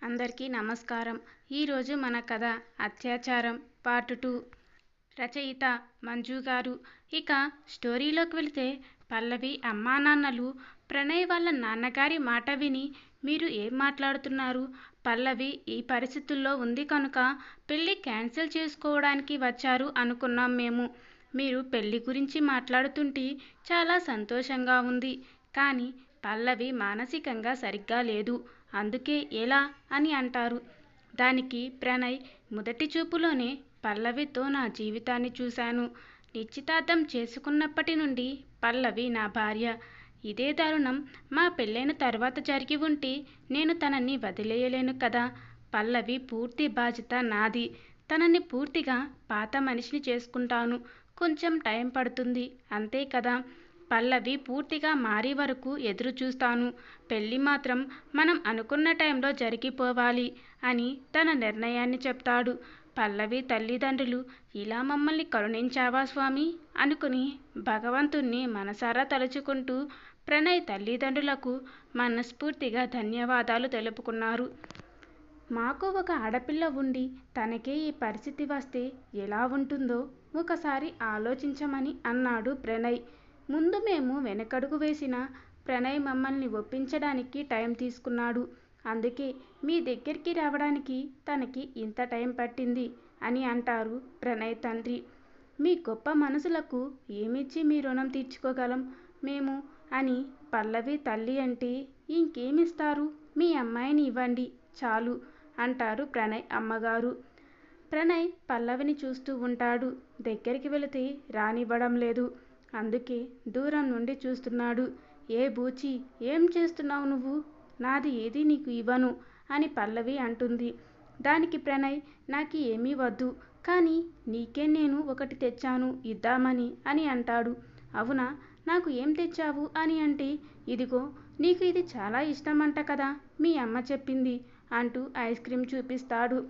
అందరికీ నమస్కారం. ఈరోజు మన కథ అత్యాచారం పార్ట్ 2. రచయిత మంజు గారు. ఇక స్టోరీలోకి వెళితే, పల్లవి అమ్మా నాన్నలు ప్రణయ్ వాళ్ళ నాన్నగారి మాట విని, మీరు ఏం మాట్లాడుతున్నారు, పల్లవి ఈ పరిస్థితుల్లో ఉంది కనుక పెళ్ళి క్యాన్సిల్ చేసుకోవడానికి వచ్చారు అనుకున్నాం మేము. మీరు పెళ్ళి గురించి మాట్లాడుతుంటే చాలా సంతోషంగా ఉంది, కానీ పల్లవి మానసికంగా సరిగ్గా లేదు, అందుకే ఎలా అని అంటారు. దానికి ప్రణయ్, మొదటి చూపులోనే పల్లవితో నా జీవితాన్ని చూశాను. నిశ్చితార్థం చేసుకున్నప్పటి నుండి పల్లవి నా భార్య. ఇదే దారుణం మా పెళ్ళైన తర్వాత జరిగి ఉంటే నేను తనని వదిలేయలేను కదా. పల్లవి పూర్తి బాధ్యత నాది. తనని పూర్తిగా పాత మనిషిని చేసుకుంటాను. కొంచెం టైం పడుతుంది, అంతే కదా. పల్లవి పూర్తిగా మారే వరకు ఎదురు చూస్తాను. పెళ్ళి మాత్రం మనం అనుకున్న టైంలో జరిగిపోవాలి అని తన నిర్ణయాన్ని చెప్తాడు. పల్లవి తల్లిదండ్రులు, ఇలా మమ్మల్ని కరుణించావా స్వామి అనుకుని భగవంతుణ్ణి మనసారా తలుచుకుంటూ ప్రణయ్ తల్లిదండ్రులకు మనస్ఫూర్తిగా ధన్యవాదాలు తెలుపుకున్నారు. మాకు ఒక ఆడపిల్ల ఉండి తనకే ఈ పరిస్థితి వస్తే ఎలా ఉంటుందో ఒకసారి ఆలోచించమని అన్నాడు ప్రణయ్. ముందు మేము వెనకడుగు వేసిన ప్రణయ్ మమ్మల్ని ఒప్పించడానికి టైం తీసుకున్నాడు. అందుకే మీ దగ్గరికి రావడానికి తనకి ఇంత టైం పట్టింది అని అంటారు ప్రణయ్ తండ్రి. మీ గొప్ప మనసులకు ఏమిచ్చి మీ రుణం తీర్చుకోగలం మేము అని పల్లవి తల్లి అంటే, ఇంకేమిస్తారు, మీ అమ్మాయిని ఇవ్వండి చాలు అంటారు ప్రణయ్ అమ్మగారు. ప్రణయ్ పల్లవిని చూస్తూ ఉంటాడు. దగ్గరికి వెళితే రానివ్వడం లేదు. అందుకే దూరం నుండి చూస్తున్నాడు. ఏ బూచి, ఏం చేస్తున్నావు నువ్వు, నాది ఏది నీకు ఇవ్వను అని పల్లవి అంటుంది. దానికి ప్రణయ్, నాకు ఏమీ వద్దు, కానీ నీకే నేను ఒకటి తెచ్చాను ఇద్దామని అని అంటాడు. అవునా, నాకు ఏం తెచ్చావు అని అంటే, ఇదిగో, నీకు ఇది చాలా ఇష్టమంట కదా, మీ అమ్మ చెప్పింది అంటూ ఐస్ క్రీమ్ చూపిస్తాడు.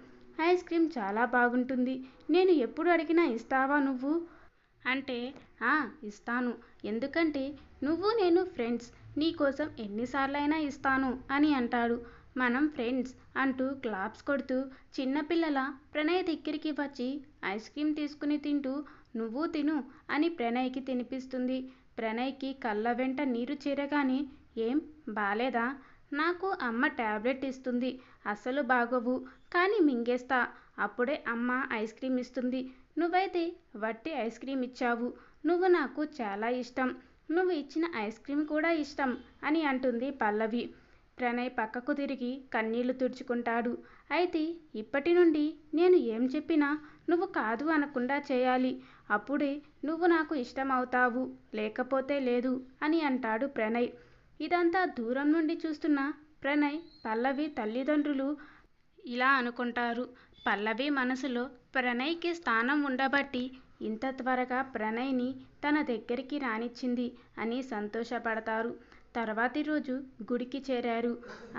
ఐస్ క్రీమ్ చాలా బాగుంటుంది, నేను ఎప్పుడు అడిగినా ఇస్తావా నువ్వు అంటే, ఇస్తాను, ఎందుకంటే నువ్వు నేను ఫ్రెండ్స్, నీకోసం ఎన్నిసార్లైనా ఇస్తాను అని అంటాడు. మనం ఫ్రెండ్స్ అంటూ క్లాప్స్ కొడుతూ చిన్నపిల్లల ప్రణయ్ దగ్గరికి వచ్చి ఐస్ క్రీమ్ తీసుకుని తింటూ, నువ్వు తిను అని ప్రణయ్కి తినిపిస్తుంది. ప్రణయ్కి కళ్ళ వెంట నీరు చేరగానే, ఏం బాలేదా, నాకు అమ్మ టాబ్లెట్ ఇస్తుంది, అస్సలు బాగోవు, కానీ మింగేస్తా, అప్పుడే అమ్మ ఐస్ క్రీమ్ ఇస్తుంది, నువ్వైతే వట్టి ఐస్ క్రీమ్ ఇచ్చావు, నువ్వు నాకు చాలా ఇష్టం, నువ్వు ఇచ్చిన ఐస్ క్రీమ్ కూడా ఇష్టం అని అంటుంది పల్లవి. ప్రణయ్ పక్కకు తిరిగి కన్నీళ్లు తుడుచుకుంటాడు. అయితే ఇప్పటి నుండి నేను ఏం చెప్పినా నువ్వు కాదు అనకుండా చేయాలి, అప్పుడే నువ్వు నాకు ఇష్టం అవుతావు, లేకపోతే లేదు అని అంటాడు ప్రణయ్. ఇదంతా దూరం నుండి చూస్తున్న ప్రణయ్ పల్లవి తల్లిదండ్రులు ఇలా అనుకుంటారు. పల్లవి మనసులో ప్రణయ్కి స్థానం ఉండబట్టి ఇంత త్వరగా ప్రణయ్ని తన దగ్గరికి రానిచ్చింది అని సంతోషపడతారు. తర్వాతి రోజు గుడికి చేరారు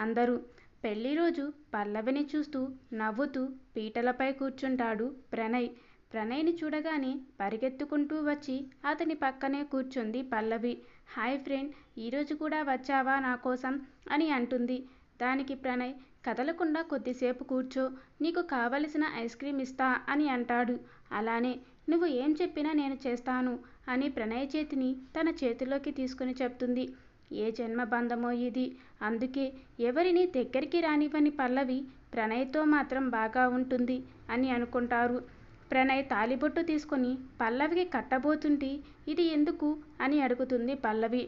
అందరూ. పెళ్లి రోజు పల్లవిని చూస్తూ నవ్వుతూ పీటలపై కూర్చుంటాడు ప్రణయ్. ప్రణయ్ని చూడగానే పరిగెత్తుకుంటూ వచ్చి అతని పక్కనే కూర్చుంది పల్లవి. హాయ్ ఫ్రెండ్, ఈరోజు కూడా వచ్చావా నా కోసం అని అంటుంది. దానికి ప్రణయ్, కదలకుండా కొద్దిసేపు కూర్చో, నీకు కావలసిన ఐస్ క్రీమ్ ఇస్తా అని అంటాడు. అలానే, నువ్వు ఏం చెప్పినా నేను చేస్తాను అని ప్రణయ్ చేతిని తన చేతిలోకి తీసుకుని చెప్తుంది. ఏ జన్మ బంధమో ఇది, అందుకే ఎవరిని దగ్గరికి రానివ్వని పల్లవి ప్రణయ్తో మాత్రం బాగా ఉంటుంది అని అనుకుంటారు. ప్రణయ్ తాళిబొట్టు తీసుకొని పల్లవికి కట్టబోతుంటే, ఇది ఎందుకు అని అడుగుతుంది పల్లవి.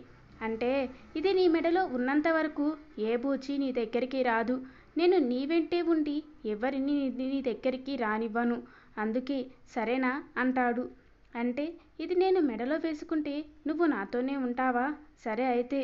అంటే, ఇది నీ మెడలో ఉన్నంత వరకు ఏ బూచి నీ దగ్గరికి రాదు, నేను నీ వెంటే ఉండి ఎవరిని నీ దగ్గరికి రానివ్వను, అందుకే సరేనా అంటాడు. అంటే, ఇది నేను మెడలో వేసుకుంటే నువ్వు నాతోనే ఉంటావా, సరే అయితే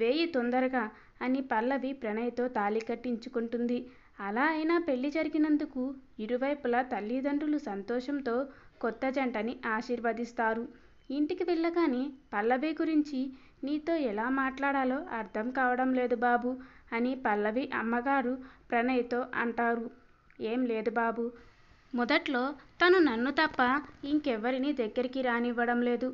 వేయి తొందరగా అని పల్లవి ప్రణయ్తో తాళి కట్టించుకుంటుంది. అలా అయినా పెళ్లి జరిగినందుకు ఇరువైపులా తల్లిదండ్రులు సంతోషంతో కొత్త జంటని ఆశీర్వదిస్తారు. ఇంటికి వెళ్ళగానే పల్లవి గురించి, నీతో ఎలా మాట్లాడాలో అర్థం కావడం లేదు బాబు అని పల్లవి అమ్మగారు ప్రణయ్తో అంటారు. ఏం లేదు బాబు, మొదట్లో తను నన్ను తప్ప ఇంకెవరిని దగ్గరికి రానివ్వడం లేదు,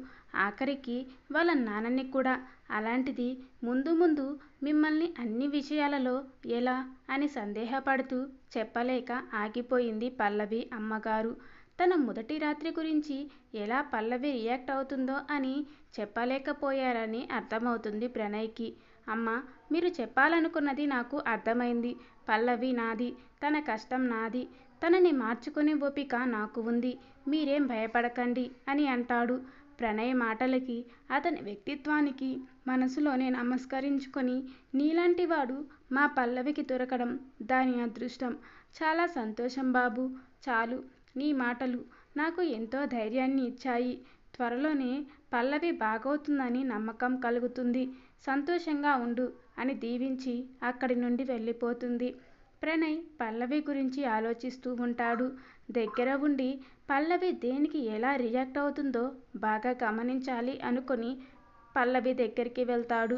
ఆఖరికి వాళ్ళ నాన్నని కూడా, అలాంటిది ముందు ముందు మిమ్మల్ని అన్ని విషయాలలో ఎలా అని సందేహపడుతూ చెప్పలేక ఆగిపోయింది పల్లవి అమ్మగారు. తన మొదటి రాత్రి గురించి ఎలా పల్లవి రియాక్ట్ అవుతుందో అని చెప్పలేకపోయారని అర్థమవుతుంది ప్రణయ్కి. అమ్మ, మీరు చెప్పాలనుకున్నది నాకు అర్థమైంది. పల్లవి నాది, తన కష్టం నాది, తనని మార్చుకునే ఓపిక నాకు ఉంది. మీరేం భయపడకండి అని అంటాడు. ప్రణయ్ మాటలకి, అతని వ్యక్తిత్వానికి మనసులోనే నమస్కరించుకొని, నీలాంటి వాడు మా పల్లవికి దొరకడం దాని అదృష్టం. చాలా సంతోషం బాబు. చాలు, నీ మాటలు నాకు ఎంతో ధైర్యాన్ని ఇచ్చాయి. త్వరలోనే పల్లవి బాగవుతుందని నమ్మకం కలుగుతుంది. సంతోషంగా ఉండు అని దీవించి అక్కడి నుండి వెళ్ళిపోతుంది. ప్రణయ్ పల్లవి గురించి ఆలోచిస్తూ ఉంటాడు. దగ్గర ఉండి పల్లవి దేనికి ఎలా రియాక్ట్ అవుతుందో బాగా గమనించాలి అనుకుని పల్లవి దగ్గరికి వెళ్తాడు.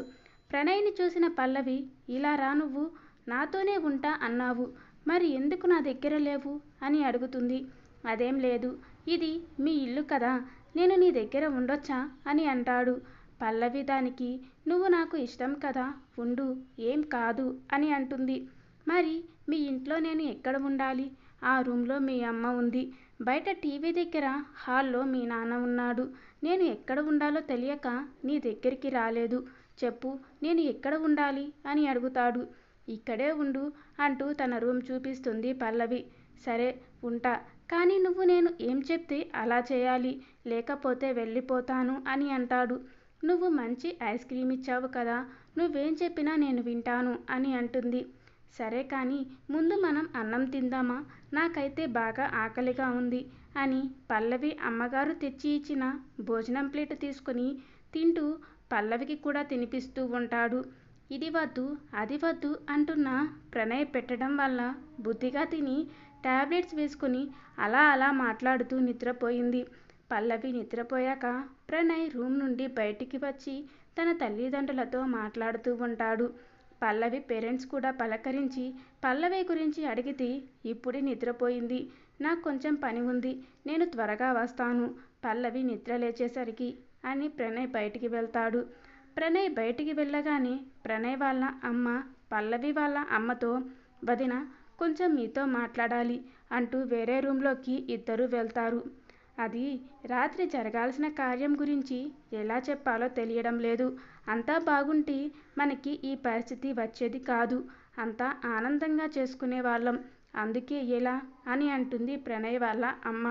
ప్రణయ్ని చూసిన పల్లవి, ఇలా రా, నువ్వు నాతోనే ఉంటా అన్నావు, మరి ఎందుకు నా దగ్గర లేవు అని అడుగుతుంది. అదేం లేదు, ఇది మీ ఇల్లు కదా, నేను నీ దగ్గర ఉండొచ్చా అని అంటాడు. పల్లవి దానికి, నువ్వు నాకు ఇష్టం కదా, ఉండు, ఏం కాదు అని అంటుంది. మరి మీ ఇంట్లో నేను ఎక్కడ ఉండాలి? ఆ రూమ్లో మీ అమ్మ ఉంది, బయట టీవీ దగ్గర హాల్లో మీ నాన్న ఉన్నాడు. నేను ఎక్కడ ఉండాలో తెలియక నీ దగ్గరికి రాలేదు. చెప్పు, నేను ఎక్కడ ఉండాలి అని అడుగుతాడు. ఇక్కడే ఉండు అంటూ తన రూమ్ చూపిస్తుంది పల్లవి. సరే, ఉంటా, కానీ నువ్వు నేను ఏం చెప్తే అలా చేయాలి, లేకపోతే వెళ్ళిపోతాను అని అంటాడు. నువ్వు మంచి ఐస్ క్రీమ్ ఇచ్చావు కదా, నువ్వేం చెప్పినా నేను వింటాను అని అంటుంది. సరే, కానీ ముందు మనం అన్నం తిందామా, నాకైతే బాగా ఆకలిగా ఉంది అని పల్లవి అమ్మగారు తెచ్చి ఇచ్చిన భోజనం ప్లేట్ తీసుకుని తింటూ పల్లవికి కూడా తినిపిస్తూ ఉంటాడు. ఇది వద్దు, అది వద్దు అంటున్న ప్రణయ్ పెట్టడం వల్ల బుద్ధిగా తిని టాబ్లెట్స్ వేసుకుని అలా అలా మాట్లాడుతూ నిద్రపోయింది. పల్లవి నిద్రపోయాక ప్రణయ్ రూమ్ నుండి బయటికి వచ్చి తన తల్లిదండ్రులతో మాట్లాడుతూ ఉంటాడు. పల్లవి పేరెంట్స్ కూడా పలకరించి పల్లవి గురించి అడిగితే, ఇప్పుడే నిద్రపోయింది, నాకు కొంచెం పని ఉంది, నేను త్వరగా వస్తాను, పల్లవి నిద్ర లేచేసరికి అని ప్రణయ్ బయటికి వెళ్తాడు. ప్రణయ్ బయటికి వెళ్ళగానే ప్రణయ్ వాళ్ళ అమ్మ పల్లవి వాళ్ళ అమ్మతో, వదిన, కొంచెం మీతో మాట్లాడాలి అంటూ వేరే రూమ్లోకి ఇద్దరు వెళ్తారు. అది రాత్రి జరగాల్సిన కార్యం గురించి ఎలా చెప్పాలో తెలియడం లేదు. అంతా బాగుంటే మనకి ఈ పరిస్థితి వచ్చేది కాదు, అంతా ఆనందంగా చేసుకునే వాళ్ళం, అందుకే ఎలా అని అంటుంది ప్రణయ్ వాళ్ళ అమ్మ.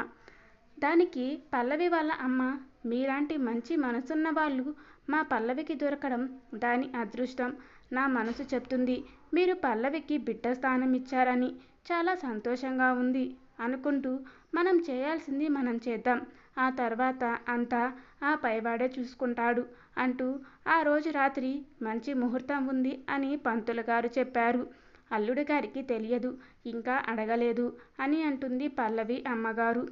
దానికి పల్లవి వాళ్ళ అమ్మ, మీలాంటి మంచి మనసున్న వాళ్ళు మా పల్లవికి దొరకడం దాని అదృష్టం. నా మనసు చెప్తుంది, మీరు పల్లవికి బిడ్డ స్థానం ఇచ్చారని. చాలా సంతోషంగా ఉంది అనుకుంటూ, మనం చేయాల్సింది మనం చేద్దాం, ఆ తర్వాత అంతా ఆ పైవాడే చూసుకుంటాడు అంటూ, ఆ రోజు రాత్రి మంచి ముహూర్తం ఉంది అని పంతులు గారు చెప్పారు. అల్లుడి గారికి తెలియదు, ఇంకా అడగలేదు అని అంటుంది పల్లవి అమ్మగారు.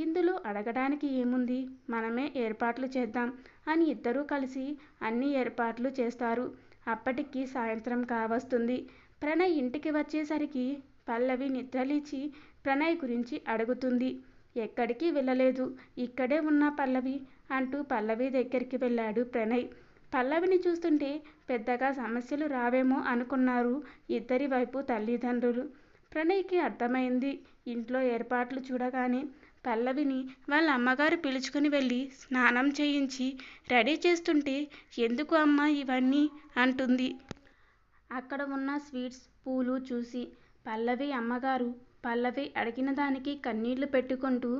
ఇందులో అడగడానికి ఏముంది, మనమే ఏర్పాట్లు చేద్దాం అని ఇద్దరూ కలిసి అన్ని ఏర్పాట్లు చేస్తారు. అప్పటికి సాయంత్రం కావస్తుంది. ప్రణయ్ ఇంటికి వచ్చేసరికి పల్లవి నిద్రలేచి ప్రణయ్ గురించి అడుగుతుంది. ఎక్కడికి వెళ్ళలేదు, ఇక్కడే ఉన్నా పల్లవి అంటూ పల్లవి దగ్గరికి వెళ్ళాడు ప్రణయ్. పల్లవిని చూస్తుంటే పెద్దగా సమస్యలు రావేమో అనుకున్నారు ఇద్దరి వైపు తల్లిదండ్రులు. ప్రణయ్కి అర్థమైంది. ఇంట్లో ఏర్పాట్లు చూడగానే పల్లవిని వాళ్ళ అమ్మగారు పిలుచుకుని వెళ్ళి స్నానం చేయించి రెడీ చేస్తుంటే, ఎందుకు అమ్మా ఇవన్నీ అంటుంది. అక్కడ ఉన్న స్వీట్స్, పూలు చూసి పల్లవి అమ్మగారు పల్లవి అడిగిన దానికి కన్నీళ్లు పెట్టుకుంటూ,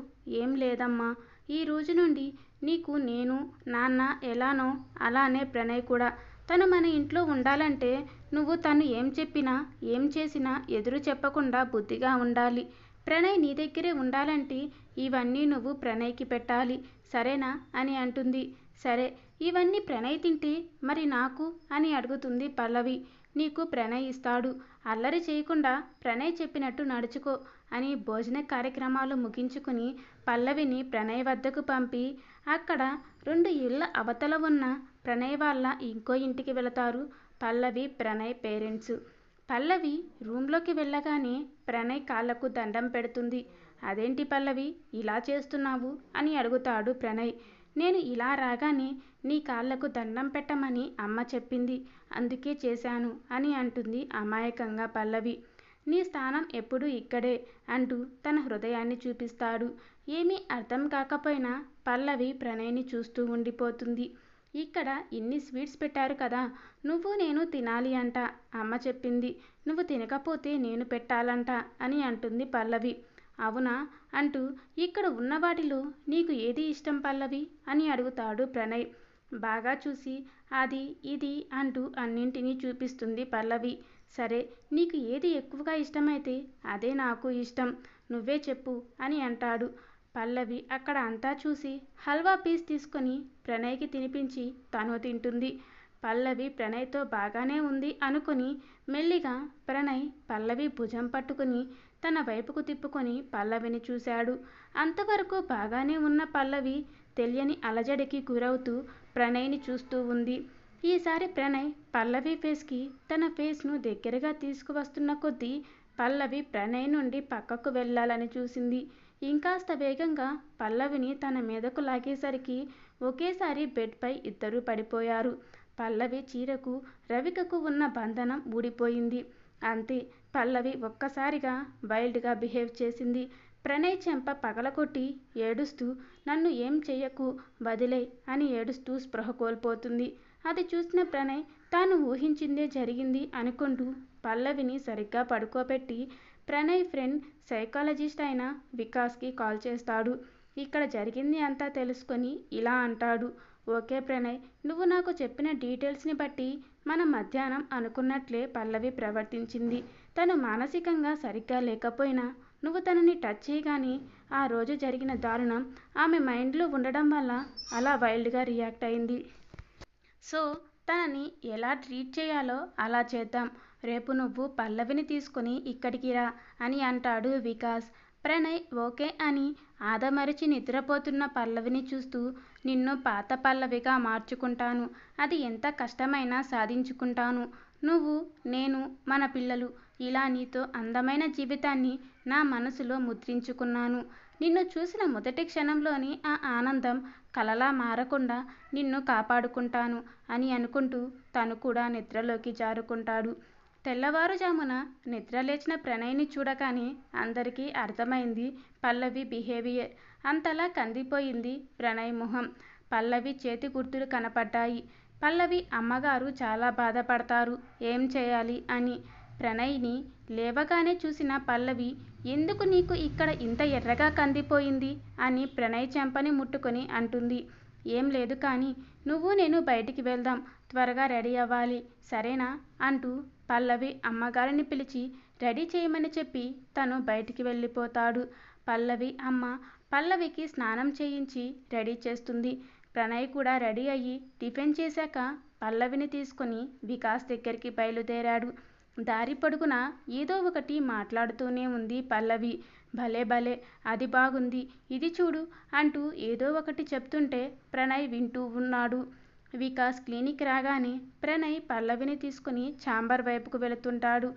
ఏం లేదమ్మా, ఈ రోజు నుండి నీకు నేను, నాన్న ఎలానో అలానే ప్రణయ్ కూడా. తను మన ఇంట్లో ఉండాలంటే నువ్వు తను ఏం చెప్పినా ఏం చేసినా ఎదురు చెప్పకుండా బుద్ధిగా ఉండాలి. ప్రణయ్ నీ దగ్గరే ఉండాలంటే ఇవన్నీ నువ్వు ప్రణయ్కి పెట్టాలి, సరేనా అని అంటుంది. సరే, ఇవన్నీ ప్రణయ్ తింటే మరి నాకు అని అడుగుతుంది పల్లవి. నీకు ప్రణయ్ ఇస్తాడు, అల్లరి చేయకుండా ప్రణయ్ చెప్పినట్టు నడుచుకో అని భోజన కార్యక్రమాలు ముగించుకుని పల్లవిని ప్రణయ్ వద్దకు పంపి, అక్కడ 2 ఇళ్ల అవతల ఉన్న ప్రణయ్ వాళ్ళ ఇంకో ఇంటికి వెళతారు పల్లవి ప్రణయ్ పేరెంట్స్. పల్లవి రూమ్లోకి వెళ్ళగానే ప్రణయ్ కాళ్లకు దండం పెడుతుంది. అదేంటి పల్లవి ఇలా చేస్తున్నావు అని అడుగుతాడు ప్రణయ్. నేను ఇలా రాగానే నీ కాళ్లకు దండం పెట్టమని అమ్మ చెప్పింది, అందుకే చేశాను అని అంటుంది అమాయకంగా పల్లవి. నీ స్థానం ఎప్పుడూ ఇక్కడే అంటూ తన హృదయాన్ని చూపిస్తాడు. ఏమీ అర్థం కాకపోయినా పల్లవి ప్రణయ్ని చూస్తూ ఉండిపోతుంది. ఇక్కడ ఇన్ని స్వీట్స్ పెట్టారు కదా, నువ్వు నేను తినాలి అంట, అమ్మ చెప్పింది. నువ్వు తినకపోతే నేను పెట్టాలంట అని అంటుంది పల్లవి. అవునా అంటూ ఇక్కడ ఉన్న వాటిలో నీకు ఏది ఇష్టం పల్లవి అని అడుగుతాడు ప్రణయ్. బాగా చూసి అది ఇది అంటూ అన్నింటినీ చూపిస్తుంది పల్లవి. సరే, నీకు ఏది ఎక్కువగా ఇష్టమైతే అదే నాకు ఇష్టం, నువ్వే చెప్పు అని అంటాడు. పల్లవి అక్కడ అంతా చూసి హల్వా పీస్ తీసుకొని ప్రణయ్కి తినిపించి తను తింటుంది. పల్లవి ప్రణయ్తో బాగానే ఉంది అనుకుని మెల్లిగా ప్రణయ్ పల్లవి భుజం పట్టుకుని తన వైపుకు తిప్పుకొని పల్లవిని చూశాడు. అంతవరకు బాగానే ఉన్న పల్లవి తెలియని అలజడికి గురవుతూ ప్రణయ్ని చూస్తూ ఉంది. ఈసారి ప్రణయ్ పల్లవి ఫేస్కి తన ఫేస్ను దగ్గరగా తీసుకువస్తున్న కొద్దీ పల్లవి ప్రణయ్ నుండి పక్కకు వెళ్ళాలని చూసింది. ఇంకాస్త వేగంగా పల్లవిని తన మీదకు లాగేసరికి ఒకేసారి బెడ్పై ఇద్దరూ పడిపోయారు. పల్లవి చీరకు రవికకు ఉన్న బంధనం ఊడిపోయింది. అంతే, పల్లవి ఒక్కసారిగా వైల్డ్గా బిహేవ్ చేసింది. ప్రణయ్ చెంప పగలకొట్టి ఏడుస్తూ నన్ను ఏం చెయ్యకు, వదిలే అని ఏడుస్తూ స్పృహ కోల్పోతుంది. అది చూసిన ప్రణయ్ తాను ఊహించిందే జరిగింది అనుకుంటూ పల్లవిని సరిగ్గా పడుకోబెట్టి ప్రణయ్ ఫ్రెండ్ సైకాలజిస్ట్ అయిన వికాస్కి కాల్ చేస్తాడు. ఇక్కడ జరిగింది అంతా తెలుసుకొని ఇలా అంటాడు. ఓకే ప్రణయ్, నువ్వు నాకు చెప్పిన డీటెయిల్స్ని బట్టి మన మధ్యాహ్నం అనుకున్నట్లే పల్లవి ప్రవర్తించింది. తను మానసికంగా సరిగ్గా లేకపోయినా నువ్వు తనని టచ్ చేయగానే ఆ రోజు జరిగిన దారుణం ఆమె మైండ్లో ఉండడం వల్ల అలా వైల్డ్గా రియాక్ట్ అయింది. సో తనని ఎలా ట్రీట్ చేయాలో అలా చేద్దాం. రేపు నువ్వు పల్లవిని తీసుకుని ఇక్కడికి రా అని అంటాడు వికాస్. ప్రణయ్ ఓకే అని ఆదమరిచి నిద్రపోతున్న పల్లవిని చూస్తూ నిన్ను పాత పల్లవిగా మార్చుకుంటాను, అది ఎంత కష్టమైనా సాధించుకుంటాను. నువ్వు, నేను, మన పిల్లలు ఇలా నీతో అందమైన జీవితాన్ని నా మనసులో ముద్రించుకున్నాను. నిన్ను చూసిన మొదటి క్షణంలోని ఆ ఆనందం కలలా మారకుండా నిన్ను కాపాడుకుంటాను అని అనుకుంటూ తను కూడా నిద్రలోకి జారుకుంటాడు. తెల్లవారుజామున నిద్రలేచిన ప్రణయ్ని చూడగానే అందరికీ అర్థమైంది పల్లవి బిహేవియర్. అంతలా కందిపోయింది ప్రణయ్ మొహం. పల్లవి చేతి గుర్తులు కనపడ్డాయి. పల్లవి అమ్మగారు చాలా బాధపడతారు ఏం చేయాలి అని. ప్రణయ్ని లేవగానే చూసిన పల్లవి ఎందుకు నీకు ఇక్కడ ఇంత ఎర్రగా కందిపోయింది అని ప్రణయ్ చెంపని ముట్టుకొని అంటుంది. ఏం లేదు కానీ నువ్వు నేను బయటికి వెళ్దాం, త్వరగా రెడీ అవ్వాలి సరేనా అంటూ పల్లవి అమ్మగారిని పిలిచి రెడీ చేయమని చెప్పి తను బయటికి వెళ్ళిపోతాడు. పల్లవి అమ్మ పల్లవికి స్నానం చేయించి రెడీ చేస్తుంది. ప్రణయ్ కూడా రెడీ అయ్యి టిఫిన్ చేశాక పల్లవిని తీసుకొని వికాస్ దగ్గరికి బయలుదేరాడు. దారి పొడుగునా ఏదో ఒకటి మాట్లాడుతూనే ఉంది పల్లవి. భలే భలే, అది బాగుంది, ఇది చూడు అంటూ ఏదో ఒకటి చెప్తుంటే ప్రణయ్ వింటూ ఉన్నాడు. వికాస్ క్లినిక్ రాగానే ప్రణయ్ పల్లవిని తీసుకుని ఛాంబర్ వైపుకు వెళుతుంటాడు.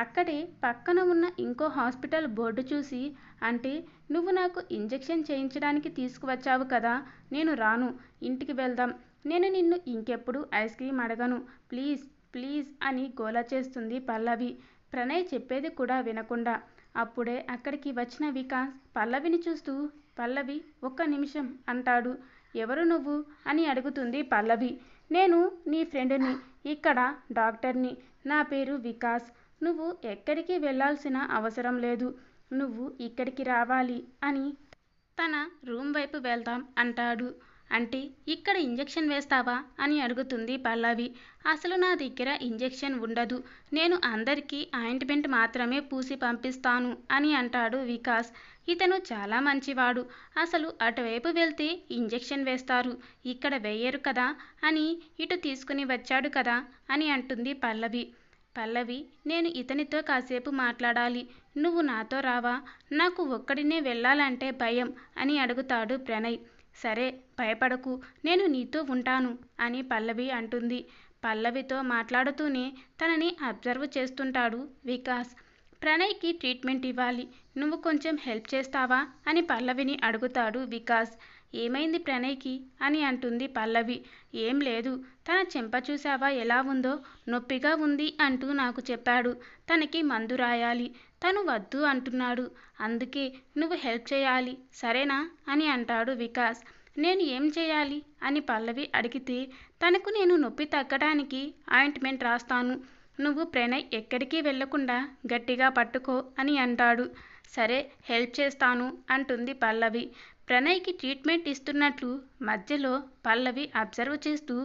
అక్కడే పక్కన ఉన్న ఇంకో హాస్పిటల్ బోర్డు చూసి అంటే నువ్వు నాకు ఇంజెక్షన్ చేయించడానికి తీసుకువచ్చావు కదా, నేను రాను, ఇంటికి వెళ్దాం, నేను నిన్ను ఇంకెప్పుడు ఐస్ క్రీమ్ అడగను, ప్లీజ్ ప్లీజ్ అని గోల చేస్తుంది పల్లవి. ప్రణయ్ చెప్పేది కూడా వినకుండా. అప్పుడే అక్కడికి వచ్చిన వికాస్ పల్లవిని చూస్తూ పల్లవి ఒక్క నిమిషం అంటాడు. ఎవరు నువ్వు అని అడుగుతుంది పల్లవి. నేను నీ ఫ్రెండ్ని, ఇక్కడ డాక్టర్ని, నా పేరు వికాస్. నువ్వు ఎక్కడికి వెళ్ళాల్సిన అవసరం లేదు, నువ్వు ఇక్కడికి రావాలి అని తన రూమ్ వైపు వెళ్దాం అంటాడు. అంటే ఇక్కడ ఇంజెక్షన్ వేస్తావా అని అడుగుతుంది పల్లవి. అసలు నా దగ్గర ఇంజెక్షన్ ఉండదు, నేను అందరికీ ఆయింట్మెంట్ మాత్రమే పూసి పంపిస్తాను అని అంటాడు వికాస్. ఇతను చాలా మంచివాడు, అసలు అటువైపు వెళ్తే ఇంజెక్షన్ వేస్తారు, ఇక్కడ వేయరు కదా అని ఇటు తీసుకుని వచ్చాడు కదా అని అంటుంది పల్లవి. పల్లవి నేను ఇతనితో కాసేపు మాట్లాడాలి, నువ్వు నాతో రావా, నాకు ఒక్కడినే వెళ్ళాలంటే భయం అని అడుగుతాడు ప్రణయ్. సరే భయపడకు, నేను నీతో ఉంటాను అని పల్లవి అంటుంది. పల్లవితో మాట్లాడుతూనే తనని అబ్జర్వ్ చేస్తుంటాడు వికాస్. ప్రణయ్కి ట్రీట్మెంట్ ఇవ్వాలి, నువ్వు కొంచెం హెల్ప్ చేస్తావా అని పల్లవిని అడుగుతాడు వికాస్. ఏమైంది ప్రణయ్కి అని అంటుంది పల్లవి. ఏం లేదు, తన చెంప చూసావా ఎలా ఉందో, నొప్పిగా ఉంది అంటూ నాకు చెప్పాడు. తనకి మందు రాయాలి, తను వద్దు అంటున్నాడు, అందుకే నువ్వు హెల్ప్ చేయాలి సరేనా అని అంటాడు వికాస్. నేను ఏం చేయాలి అని పల్లవి అడిగితే, తనకు నేను నొప్పి తగ్గడానికి ఆయింట్మెంట్ రాస్తాను, నువ్వు ప్రణయ్ ఎక్కడికి వెళ్లకుండా గట్టిగా పట్టుకో అని అంటాడు. సరే హెల్ప్ చేస్తాను అంటుంది పల్లవి. ప్రణయ్కి ట్రీట్మెంట్ ఇస్తున్నట్లు మధ్యలో పల్లవి అబ్జర్వ్ చేస్తూ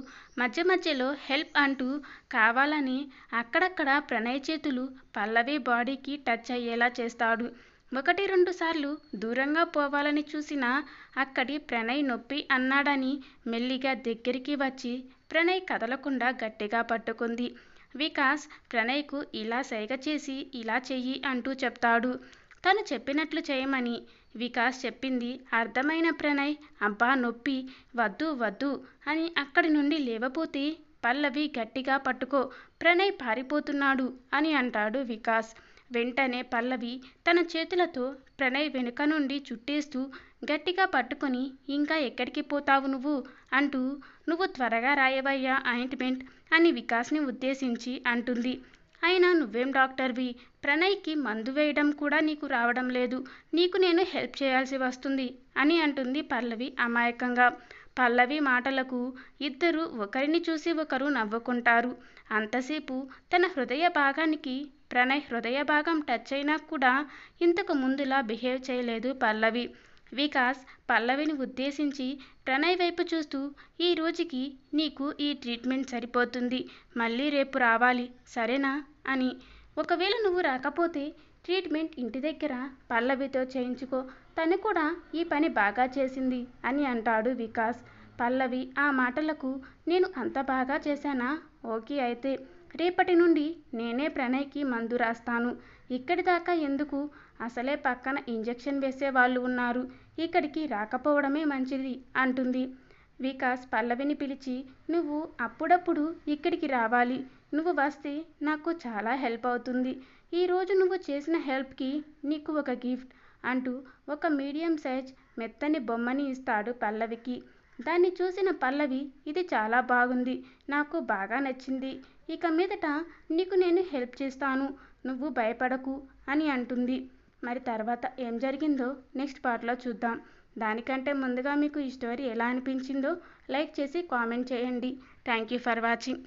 మధ్య మధ్యలో హెల్ప్ అంటూ కావాలని అక్కడక్కడ ప్రణయ్ చేతులు పల్లవి బాడీకి టచ్ అయ్యేలా చేస్తాడు. 1-2 సార్లు దూరంగా పోవాలని చూసినా అక్కడి ప్రణయ్ నొప్పి అన్నాడని మెల్లిగా దగ్గరికి వచ్చి ప్రణయ్ కదలకుండా గట్టిగా పట్టుకుంది. వికాస్ ప్రణయ్కు ఇలా సైగ చేసి ఇలా చెయ్యి అంటూ చెప్తాడు. తను చెప్పినట్లు చేయమని వికాస్ చెప్పింది అర్థమైన ప్రణయ్ అబ్బా నొప్పి, వద్దు వద్దు అని అక్కడి నుండి లేవబోతే పల్లవి గట్టిగా పట్టుకో, ప్రణయ్ పారిపోతున్నాడు అని అంటాడు వికాస్. వెంటనే పల్లవి తన చేతులతో ప్రణయ్ వెనుక నుండి చుట్టేస్తూ గట్టిగా పట్టుకొని, ఇంకా ఎక్కడికి పోతావు నువ్వు అంటూ, నువ్వు త్వరగా రాయవయ్యా ఆయింట్మెంట్ అని వికాస్ని ఉద్దేశించి అంటుంది. అయినా నువ్వేం డాక్టర్వి, ప్రణయ్కి మందు వేయడం కూడా నీకు రావడం లేదు, నీకు నేను హెల్ప్ చేయాల్సి వస్తుంది అని అంటుంది పల్లవి అమాయకంగా. పల్లవి మాటలకు ఇద్దరు ఒకరిని చూసి ఒకరు నవ్వుకుంటారు. అంతసేపు తన హృదయ భాగానికి ప్రణయ్ హృదయ భాగం టచ్ అయినా కూడా ఇంతకు ముందులా బిహేవ్ చేయలేదు పల్లవి. వికాస్ పల్లవిని ఉద్దేశించి ప్రణయ్ వైపు చూస్తూ, ఈ రోజుకి నీకు ఈ ట్రీట్మెంట్ సరిపోతుంది, మళ్ళీ రేపు రావాలి సరేనా అని. ఒకవేళ నువ్వు రాకపోతే ట్రీట్మెంట్ ఇంటి దగ్గర పల్లవితో చేయించుకో, తను కూడా ఈ పని బాగా చేసింది అని అంటాడు వికాస్. పల్లవి ఆ మాటలకు, నేను అంత బాగా చేశానా, ఓకే అయితే రేపటి నుండి నేనే ప్రణయ్కి మందు రాస్తాను, ఇక్కడి దాకా ఎందుకు, అసలే పక్కన ఇంజెక్షన్ వేసే వాళ్ళు ఉన్నారు, ఇక్కడికి రాకపోవడమే మంచిది అంటుంది. వికాస్ పల్లవిని పిలిచి, నువ్వు అప్పుడప్పుడు ఇక్కడికి రావాలి, నువ్వు వస్తే నాకు చాలా హెల్ప్ అవుతుంది, ఈరోజు నువ్వు చేసిన హెల్ప్కి నీకు ఒక గిఫ్ట్ అంటూ ఒక మీడియం సైజ్ మెత్తని బొమ్మని ఇస్తాడు పల్లవికి. దాన్ని చూసిన పల్లవి, ఇది చాలా బాగుంది, నాకు బాగా నచ్చింది, ఇక మీదట నీకు నేను హెల్ప్ చేస్తాను, నువ్వు భయపడకు అని అంటుంది. మరి తర్వాత ఏం జరిగిందో నెక్స్ట్ పార్ట్లో చూద్దాం. దానికంటే ముందుగా మీకు ఈ స్టోరీ ఎలా అనిపించిందో లైక్ చేసి కామెంట్ చేయండి. Thank you for watching.